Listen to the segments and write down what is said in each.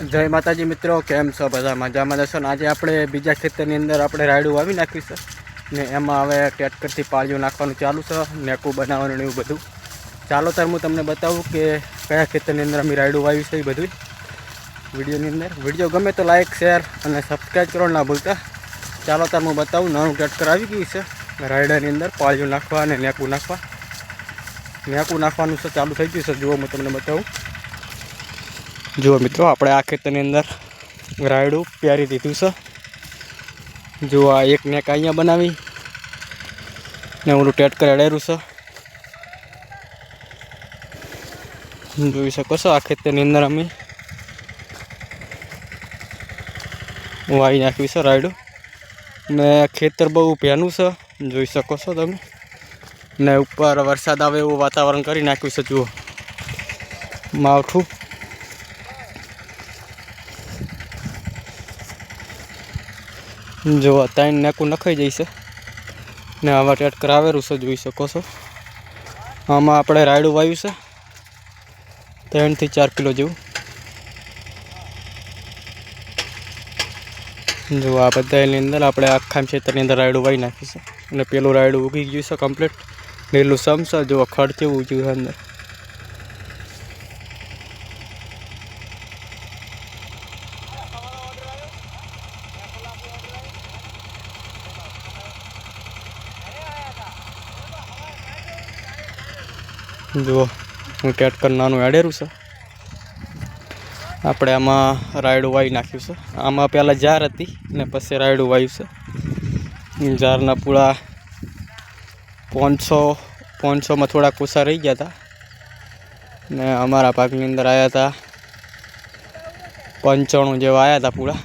जय माताजी मित्रों, केम छो बधा मजामां छो। आज आपणे बीजा खेतरनी अंदर आपणे रायडू वावी नाख्युं छे ने एमां हवे ट्रेक्टरथी पाळिયું नाखवानुं चालू छे, नेकू बनाववानुं ने एवुं बधुं। चालो तार हूँ तमने बतावुं के कया खेतरनी अंदर अमे रायडू वाव्युं छे ए बधुं विडियोनी अंदर। विडियो गमे तो लाइक शेर अने सब्सक्राइब करवानुं ना भूलता। चालो तार हूँ बतावुं, नवुं ट्रेक्टर आवी गयुं छे रायडानी अंदर पाळिયું नाखवा अने नेकू नाखवा। नेकू नाखवानुं छे चालू थई गयुं छे। जुओ मैं तमने बतावुं। जुओ मित्रों, આપણે આ ખેતરની અંદર રાયડું પ્યારી દીધું છે। જો આ એક નેક અહીંયા બનાવી ને ઓલું ટેટકર અડેરું છે, જોઈ શકો છો। આ ખેતરની અંદર અમે વાવી નાખ્યું છે રાયડું ને ખેતર બહુ ભેનું છે, જોઈ શકો છો તમે। ને ઉપર વરસાદ આવે એવું વાતાવરણ કરી નાખ્યું છે। જુઓ માવઠું जो 3 नेकू नखाई जैसे ने आवा टेटकर आवेरू छे, जोई शको छो। आमां आपणे रायडू वाव्युं छे 3 થી 4 किलो जेवुं। जो आ बधानी अंदर आपणे आखा खेतरनी अंदर रायडू वावी नाख्युं छे अने पेलुं रायडू उगी गयुं छे कम्प्लीट। लीलुं सम छे, जो खड़ केवुं उग्युं छे अंदर। जुओ हूँ टेटकर नानुं अडेरुं छे। आपणे आमां रायडू वावी नाख्युं छे। आमां पहेला जार हती ने पछी रायडू वाव्युं छे। जारना पूळा 500 में थोड़ा ओछा रही गया था ने अमारा भागनी अंदर आया था 95 जेवा आया था पूळा।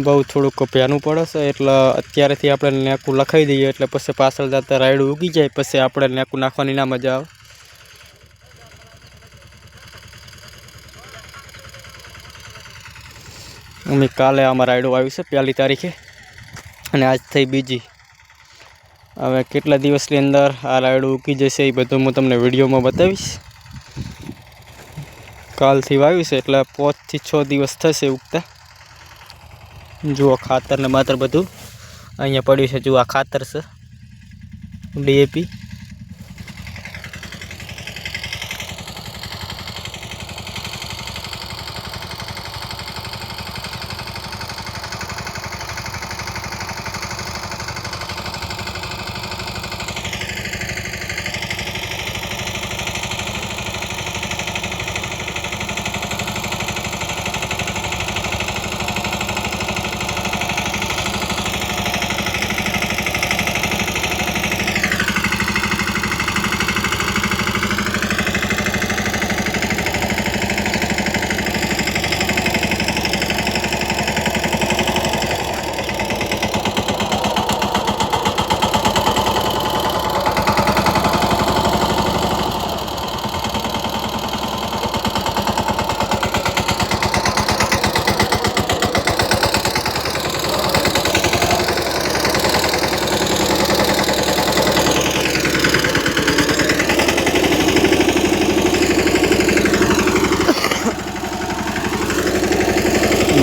बहु थोड़ुंक भ्यानुं पड़े छे એટલે અત્યારેથી આપણે નેકું લખાઈ દઈએ એટલે પછી પાછળ જતા રાયડું ઉગી જાય પછી આપણે નેકું નાખવાની ના મજા આવે। અમે કાલે આમાં રાયડું આવ્યું છે 1 તારીખે અને આજ થઈ બીજી। હવે કેટલા દિવસની અંદર આ રાયડું ઉગી જશે એ બધું હું તમને વિડીયોમાં બતાવીશ। કાલથી વાવ્યું છે એટલે 5 થી 6 દિવસ થશે ઉગતા। जुओ खातर ने मात्र बधु अहींया पड्युं छे। जुओ आ खातर छे DAP।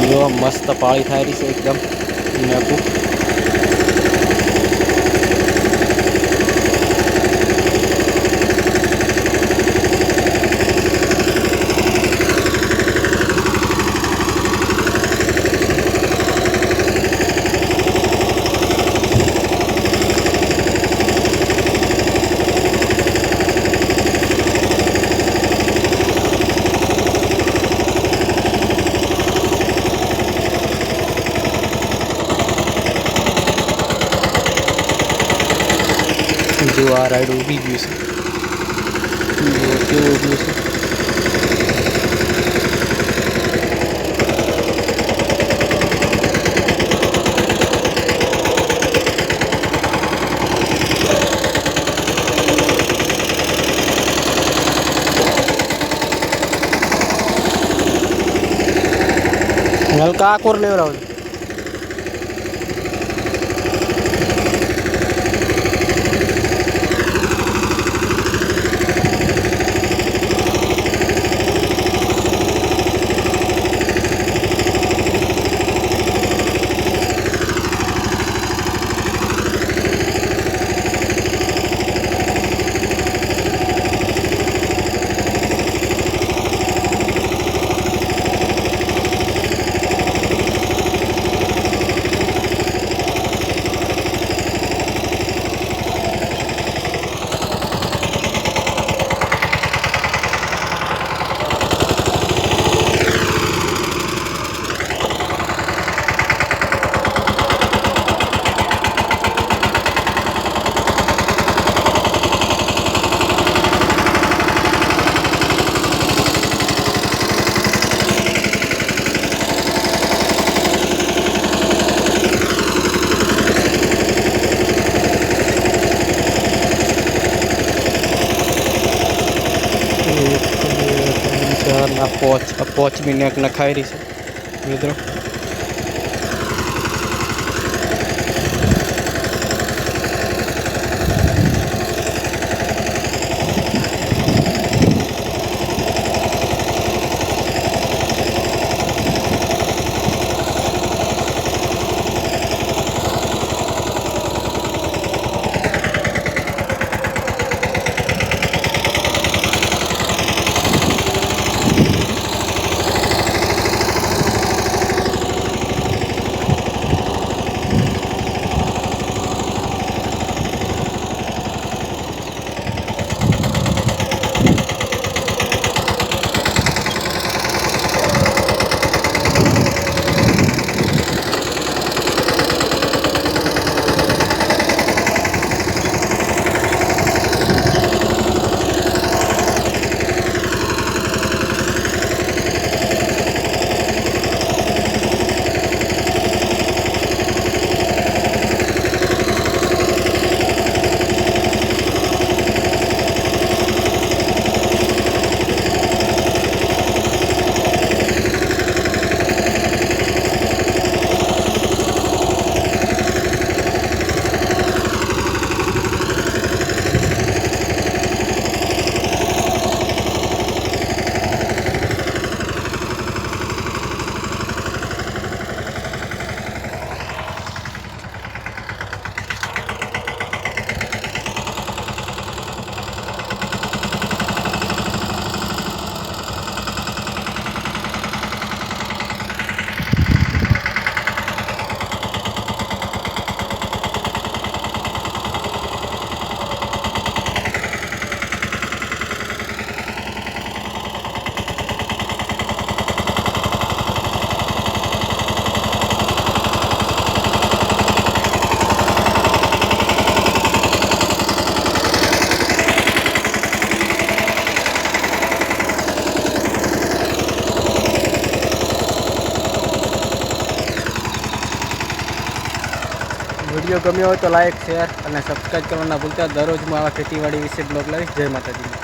जो मस्त पाड़ी थाय रही है एकदम नेकू। जो आ रायडू उगी गयुं छे, केवुं उग्युं छे। हल्का आकोर लेवरावજો। એક, બે, ત્રણ, ચાર ના પોચ બી નેક નખાઈ રહી છે મિત્રો. વિડીયો ગમ્યો હોય તો લાઈક, શેર અને સબસ્ક્રાઈબ કરવાના ભૂલતા. દરરોજ હું આવા ખેતીવાડી વિશે બ્લોગ લાવીશ. જય માતાજી.